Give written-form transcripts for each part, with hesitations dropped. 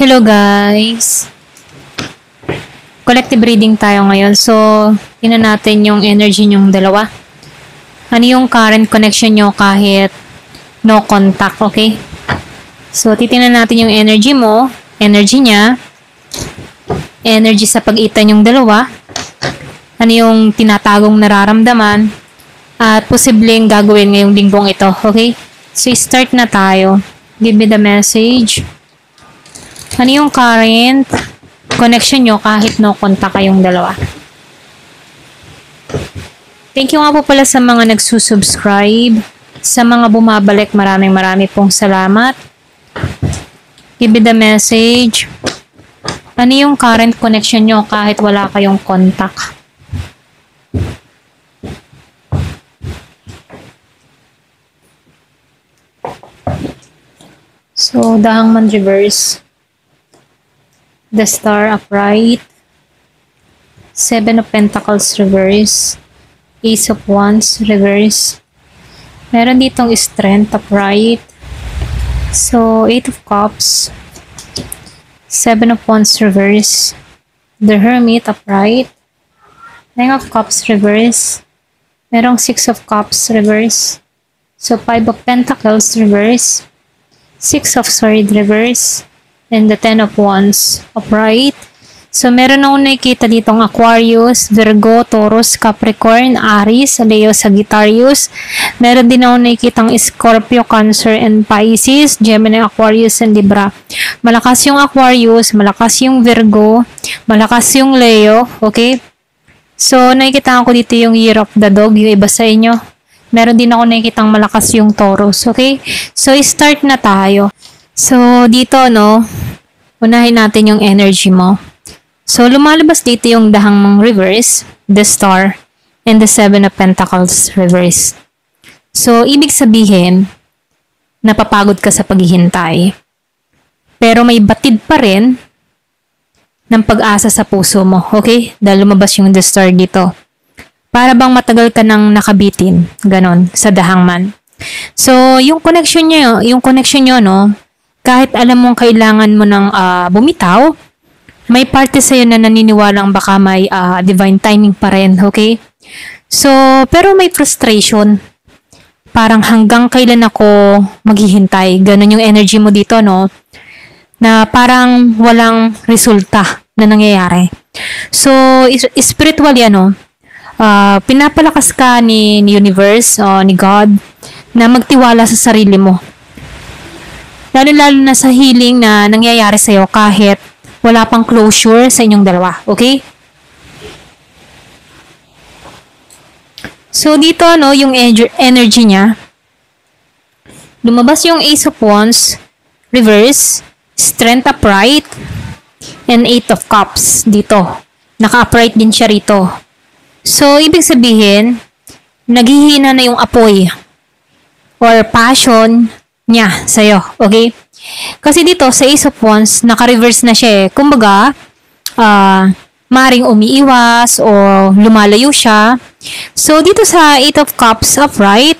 Hello guys! Collective reading tayo ngayon. So, tingnan natin yung energy nyong dalawa. Ano yung current connection nyo kahit no contact, okay? So, titingnan natin yung energy mo, energy niya, energy sa pag-itan yung dalawa, ano yung tinatagong nararamdaman, at posibleng gagawin ngayong linggong ito, okay? So, start na tayo. Give me the message. Ano yung current connection nyo kahit no contact kayong dalawa? Thank you nga po pala sa mga nagsusubscribe. Sa mga bumabalik, maraming pong salamat. Give me the message. Ano yung current connection nyo kahit wala kayong contact? So, the Hangman reverse. The Star upright, Seven of Pentacles reverse, Ace of Wands reverse, meron ditong Strength upright, so Eight of Cups, Seven of Wands reverse, the Hermit upright, Nine of Cups reverse, merong Six of Cups reverse, so Five of Pentacles reverse, Six of Swords reverse, and the Ten of Wands upright. So, meron akong nakikita ditong Aquarius, Virgo, Taurus, Capricorn, Aries, Leo, Sagittarius. Meron din akong nakikitang Scorpio, Cancer, and Pisces, Gemini, Aquarius, and Libra. Malakas yung Aquarius, malakas yung Virgo, malakas yung Leo, okay? So, nakikita ko dito yung Year of the Dog, yung iba sa inyo. Meron din ako nakikitang malakas yung Taurus, okay? So, start na tayo. So, dito, unahin natin yung energy mo. So, lumalabas dito yung the Hangman reverse, the Star, and the Seven of Pentacles reverse. So, ibig sabihin, napapagod ka sa paghihintay. Pero may batid pa rin ng pag-asa sa puso mo, okay? Dahil lumabas yung the Star dito. Para bang matagal ka nang nakabitin, ganon, sa the Hangman. So, yung connection nyo, kahit alam mong kailangan mo ng bumitaw, may parte sa'yo na naniniwalang baka may divine timing pa rin, okay? So, pero may frustration. Parang hanggang kailan ako maghihintay. Ganon yung energy mo dito, na parang walang resulta na nangyayari. So, spiritual yan, pinapalakas ka ni universe, ni God, na magtiwala sa sarili mo. Lalo-lalo na sa healing na nangyayari sa'yo kahit wala pang closure sa inyong dalawa. Okay? So, dito, yung energy niya. Lumabas yung Ace of Wands, reverse, Strength upright, and Eight of Cups dito. Naka-upright din siya rito. So, ibig sabihin, naghihina na yung apoy or passion niya sa'yo, okay? Kasi dito, sa Ace of Wands, naka-reverse na siya eh. Kumbaga, maring umiiwas o lumalayo siya. So, dito sa Eight of Cups upright,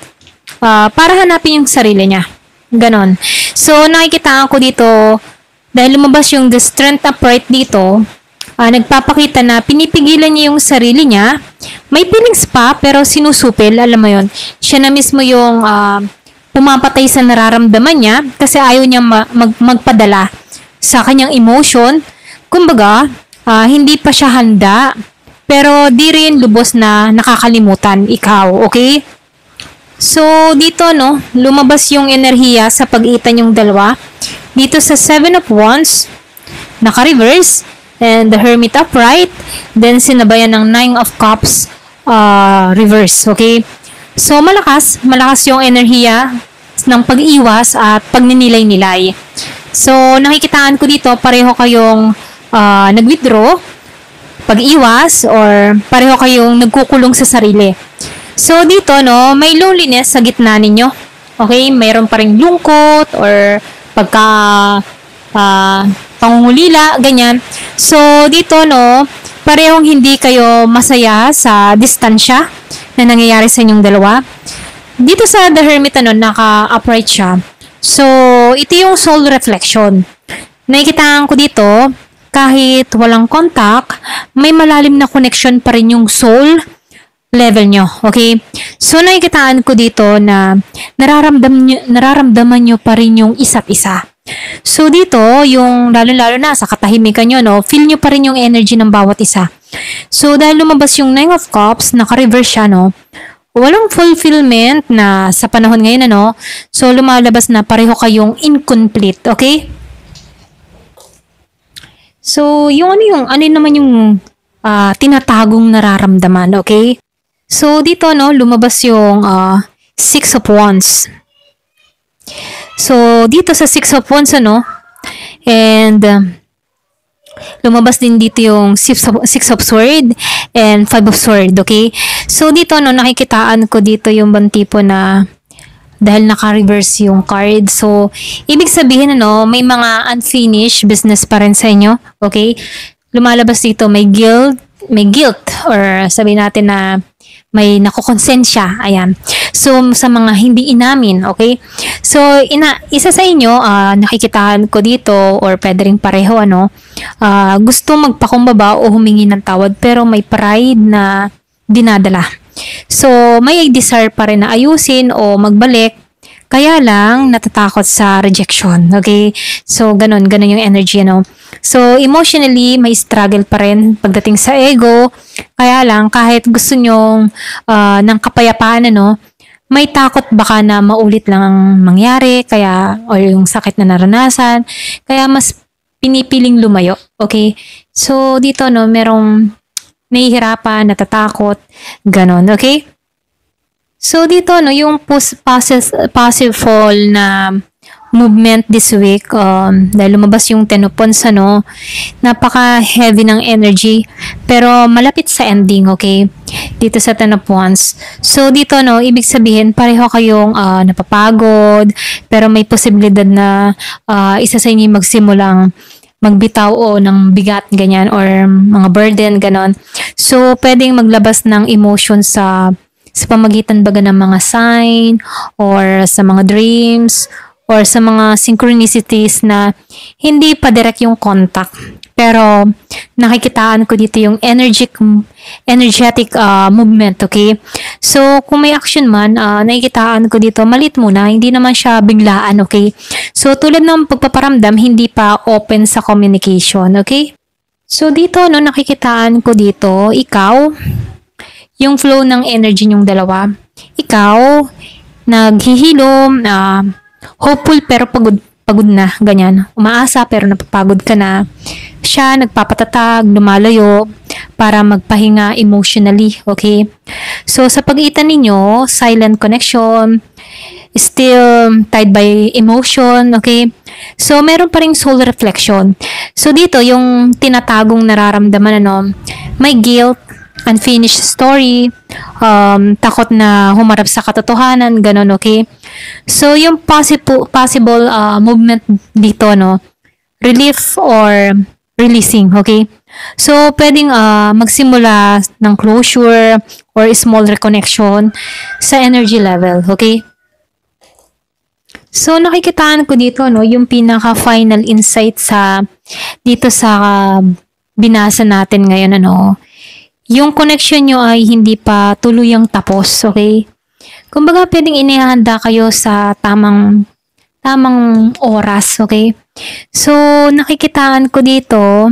para hanapin yung sarili niya. Ganon. So, nakikita ko dito, dahil lumabas yung the Strength upright dito, nagpapakita na pinipigilan niya yung sarili niya. May feelings pa, pero sinusupil, alam mo yun. Siya na mismo yung pumapatay sa nararamdaman niya kasi ayaw niya magpadala sa kanyang emotion. Kumbaga, hindi pa siya handa, pero di rin lubos na nakakalimutan ikaw, okay? So, dito, lumabas yung enerhiya sa pag-itan yung dalawa. Dito sa Seven of Wands, naka-reverse, and the Hermit upright, then sinabayan ng Nine of Cups reverse, okay? So, malakas yung enerhiya ng pag-iwas at pagninilay-nilay. So, nakikitaan ko dito, pareho kayong nag-withdraw, pag-iwas, or pareho kayong nagkukulong sa sarili. So, dito, may loneliness sa gitna ninyo. Okay? Mayroon pa rin lungkot, or pangungulila, ganyan. So, dito, parehong hindi kayo masaya sa distansya na nangyayari sa inyong dalawa. Dito sa The Hermit, naka-upright siya. So, ito yung soul reflection. Nakikitaan ko dito, kahit walang contact, may malalim na connection pa rin yung soul level nyo. Okay? So, nakikitaan ko dito na nararamdaman nyo pa rin yung isa't isa. So, dito, yung lalo-lalo na sa katahimikan nyo, no, feel nyo pa rin yung energy ng bawat isa. So, dahil lumabas yung Nine of Cups, naka-reverse siya, no, walang fulfillment na sa panahon ngayon, ano, so lumalabas na pareho kayong incomplete. Okay? So, yung ano naman yung tinatagong nararamdaman, okay? So, dito, no, lumabas yung Six of Wands. So, dito sa Six of Wands, ano, and lumabas din dito yung Six of Sword and Five of Sword, okay? So, dito, no, nakikitaan ko dito yung bang tipo na dahil naka-reverse yung card. So, ibig sabihin, ano, may mga unfinished business pa rin sa inyo. Okay? Lumalabas dito, may guilt, or sabihin natin na may nakukonsensya. Ayan. So, sa mga hindi inamin. Okay? So, isa sa inyo, nakikitaan ko dito, or pwede rin pareho, ano, gusto magpakumbaba o humingi ng tawad, pero may pride na dinadala. So, may desire pa rin na ayusin o magbalik, kaya lang natatakot sa rejection. Okay? So, ganun yung energy, no? So, emotionally, may struggle pa rin pagdating sa ego, kaya lang kahit gusto nyong ng kapayapaan, ano, may takot baka na maulit lang ang mangyari, kaya, o yung sakit na naranasan, kaya mas pinipiling lumayo. Okay? So, dito, no, merong nahihirapan, natatakot, ganon, okay? So, dito, no, yung possible na movement this week, dahil lumabas yung Ten of Wands, ano, napaka-heavy ng energy, pero malapit sa ending, okay? Dito sa Ten of Wands. So, dito, no, ibig sabihin, pareho kayong napapagod, pero may posibilidad na isa sa inyo magsimulang magbitaw o ng bigat, ganyan, or mga burden, ganon. So, pwedeng maglabas ng emotion sa pamagitan baga ng mga sign, or sa mga dreams, or sa mga synchronicities na hindi pa direct yung contact. Pero, nakikitaan ko dito yung energetic movement, okay? So, kung may action man, nakikitaan ko dito, malit muna, hindi naman siya biglaan, okay? So, tulad ng pagpaparamdam, hindi pa open sa communication, okay? So, dito, no, nakikitaan ko dito, ikaw, yung flow ng energy nyong dalawa. Ikaw, naghihilom, hopeful pero pagod na, ganyan. Umaasa pero napapagod ka na. Siya nagpapatatag, lumalayo para magpahinga emotionally, okay? So, sa pagitan ninyo, silent connection, still tied by emotion, okay? So, meron pa ring soul reflection. So, dito, yung tinatagong nararamdaman, ano, may guilt, unfinished story, takot na humarap sa katotohanan, ganun, okay? So, yung possible movement dito, no, relief or releasing, okay? So, pwedeng magsimula ng closure or small reconnection sa energy level, okay? So, nakikitaan ko dito, no, yung pinaka-final insight dito sa binasa natin ngayon, ano, yung connection nyo ay hindi pa tuluyang tapos, okay? Kumbaga, pwedeng inihanda kayo sa tamang oras, okay? So, nakikitaan ko dito,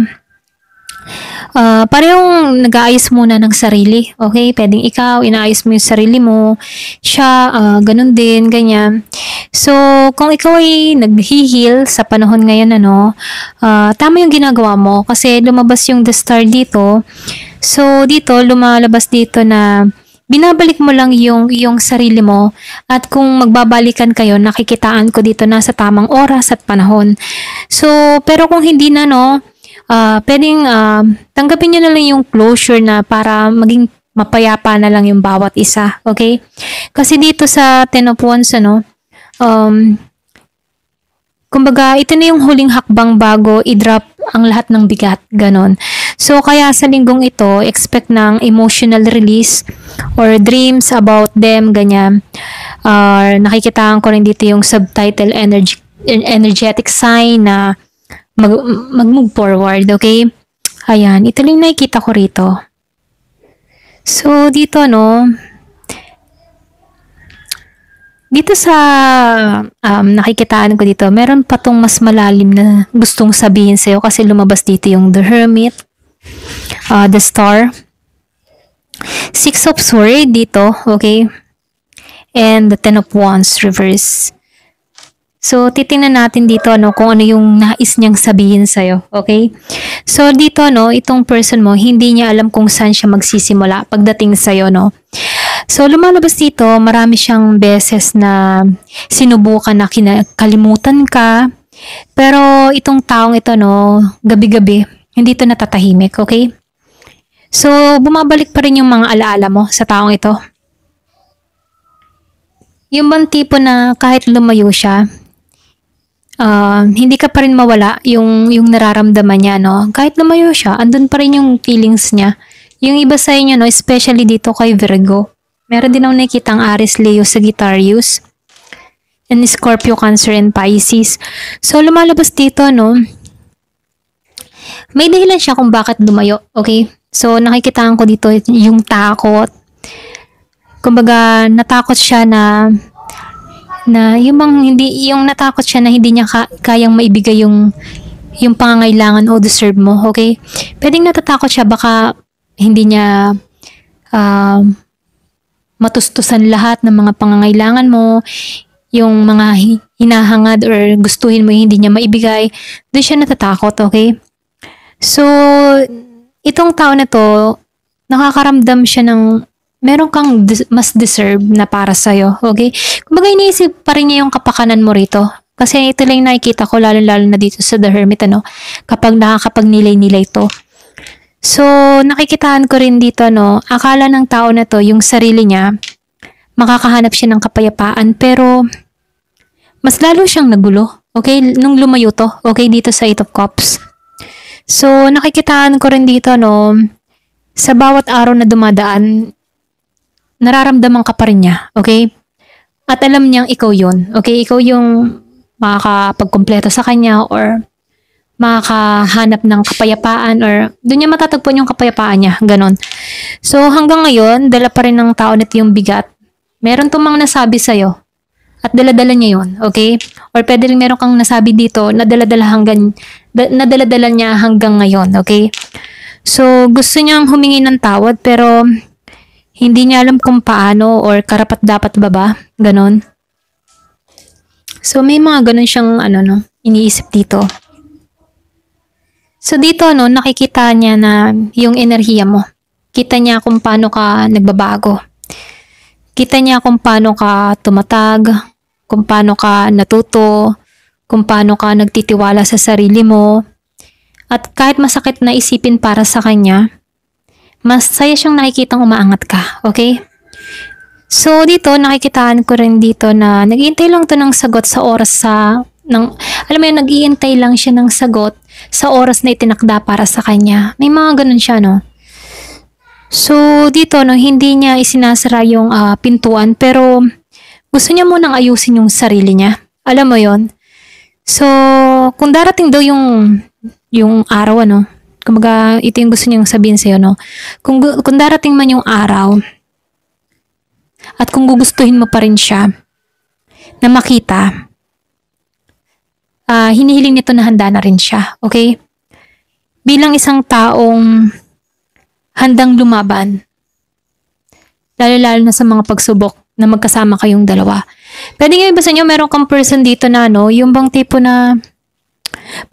parehong nag-aayos muna ng sarili, okay? Pwedeng ikaw, inaayos mo yung sarili mo, siya, ganun din, ganyan. So, kung ikaw ay nag-heal sa panahon ngayon, ano, tama yung ginagawa mo, kasi lumabas yung the star dito. So, dito, lumalabas dito na binabalik mo lang yung sarili mo, at kung magbabalikan kayo, nakikitaan ko dito na sa tamang oras at panahon. So, pero kung hindi na, no, pwedeng tanggapin nyo na lang yung closure na para maging mapayapa na lang yung bawat isa, okay? Kasi dito sa Ten of Wands, ano, kumbaga, ito na yung huling hakbang bago i-drop ang lahat ng bigat, ganon. So, kaya sa linggong ito, expect ng emotional release or dreams about them, ganyan. Nakikitaan ko rin dito yung subtitle energetic sign na mag-move forward, okay? Ayan, ito lang nakikita ko rito. So, dito, dito sa nakikitaan ko dito, meron pa tong mas malalim na gustong sabihin sa'yo kasi lumabas dito yung The Hermit, The Star, Six of Swords dito, okay? And the Ten of Wands reverse. So, titingnan natin dito, kung ano yung nais niyang sabihin sa'yo, okay? So, dito, itong person mo, hindi niya alam kung saan siya magsisimula pagdating sa'yo, So, lumalabas dito, marami siyang beses na sinubukan na kalimutan ka. Pero, itong taong ito, gabi-gabi, hindi ito natatahimik, okay? So, bumabalik pa rin yung mga alaala mo sa taong ito. Yung bang tipo na kahit lumayo siya, hindi ka pa rin mawala yung nararamdaman niya, Kahit lumayo siya, andun pa rin yung feelings niya. Yung iba sa inyo, especially dito kay Virgo, meron din ako nakikitang Aries, Leo, Sagittarius, and Scorpio, Cancer, and Pisces. So, lumalabas dito, may dahilan siya kung bakit lumayo, okay? So, nakikitaan ko dito yung takot. Kumbaga, natakot siya na yung natakot siya na hindi niya kayang maibigay yung pangangailangan o deserve mo, okay? Pwedeng natatakot siya baka hindi niya matustusan lahat ng mga pangangailangan mo, yung mga hinahangad or gustuhin mo hindi niya maibigay, doon siya natatakot, okay? So, itong tao na to, nakakaramdam siya ng meron kang mas deserve na para sa'yo, okay? Kumbaga iniisip pa rin niya yung kapakanan mo rito. Kasi ito lang nakikita ko, lalo-lalo na dito sa The Hermit, kapag nakakapagnilay-nilay to. So, nakikitaan ko rin dito, akala ng tao na to, yung sarili niya, makakahanap siya ng kapayapaan, pero mas lalo siyang nagulo, okay? Nung lumayo to, okay, dito sa Eight of Cups. So, nakikitaan ko rin dito, sa bawat araw na dumadaan, nararamdaman ka pa rin niya, okay? At alam niyang ikaw yun, okay? Ikaw yung makakapagkumpleto sa kanya or makakahanap ng kapayapaan or doon niya matatagpuan yung kapayapaan niya, ganon. So, hanggang ngayon, dala pa rin ng tao nito yung bigat. Meron tong mga nasabi sa'yo at dala-dala niya yun, okay? Or pwede rin meron kang nasabi dito na dala-dala niya hanggang ngayon, okay? So, gusto niyang humingi ng tawad pero hindi niya alam kung paano or karapat-dapat ba, ganon. So, may mga ganon siyang, iniisip dito. So, dito, nakikita niya na yung enerhiya mo. Kita niya kung paano ka nagbabago. Kita niya kung paano ka tumatag, kung paano ka natuto, kung paano ka nagtitiwala sa sarili mo. At kahit masakit na isipin para sa kanya, masaya siyang nakikitang umaangat ka, okay? So, dito, nakikitaan ko rin dito na nag-iintay lang to ng sagot sa oras alam mo yun, nag-iintay lang siya ng sagot sa oras na itinakda para sa kanya. May mga ganun siya, So, dito, hindi niya isinasara yung pintuan, pero gusto niya munang ayusin yung sarili niya. Alam mo yon. So, kung darating daw yung araw, kumbaga, ito yung gusto niyang sabihin sa'yo, Kung darating man yung araw, at kung gugustuhin mo pa rin siya, na makita, hinihiling nito na handa na rin siya, okay? Bilang isang taong handang lumaban, lalo-lalo na sa mga pagsubok na magkasama kayong dalawa. Pwede nga iba sa inyo, meron kang person dito na, yung bang tipo na,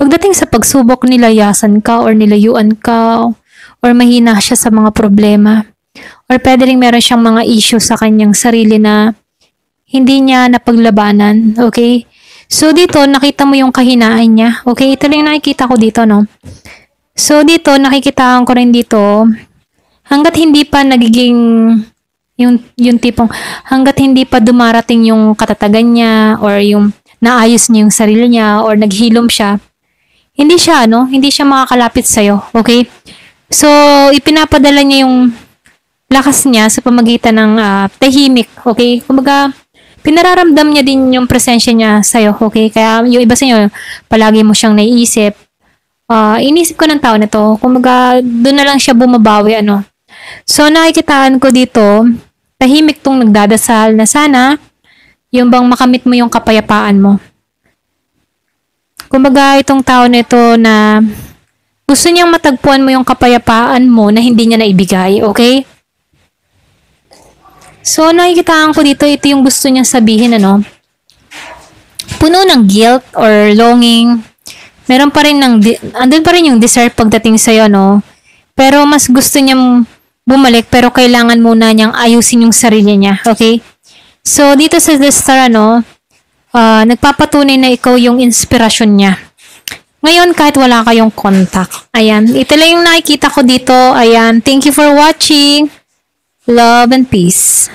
pagdating sa pagsubok, nilayasan ka or nilayuan ka or mahina siya sa mga problema. Or pwede rin meron siyang mga issue sa kanyang sarili na hindi niya napaglabanan, okay? So, dito, nakita mo yung kahinaan niya, okay? Ito lang yung nakikita ko dito, So, dito, nakikitaan ko rin dito, hanggat hindi pa nagiging, yung tipong, hanggat hindi pa dumarating yung katatagan niya or yung naayos niya yung sarili niya or naghilom siya, hindi siya makakalapit sa'yo, okay? So, ipinapadala niya yung lakas niya sa pamagitan ng tahimik, okay? Kumbaga, pinararamdam niya din yung presensya niya sa'yo, okay? Kaya yung iba sa inyo, palagi mo siyang naiisip, Inisip ko ng tao na to, kumbaga doon na lang siya bumabawi, ano. So, nakikitaan ko dito, tahimik tong nagdadasal na sana, yung bang makamit mo yung kapayapaan mo. Kumbaga, itong tao na ito na gusto niyang matagpuan mo yung kapayapaan mo na hindi niya naibigay, okay? So, nakikitaan ko dito, ito yung gusto niyang sabihin, ano. Puno ng guilt or longing, meron pa rin andun pa rin yung desire pagdating sa'yo, no? Pero mas gusto niyang bumalik, pero kailangan muna niyang ayusin yung sarili niya, okay? So, dito sa The Star, ano, nagpapatunay na ikaw yung inspirasyon niya. Ngayon, kahit wala kayong contact. Ayan, ito lang yung nakikita ko dito. Ayan, thank you for watching. Love and peace.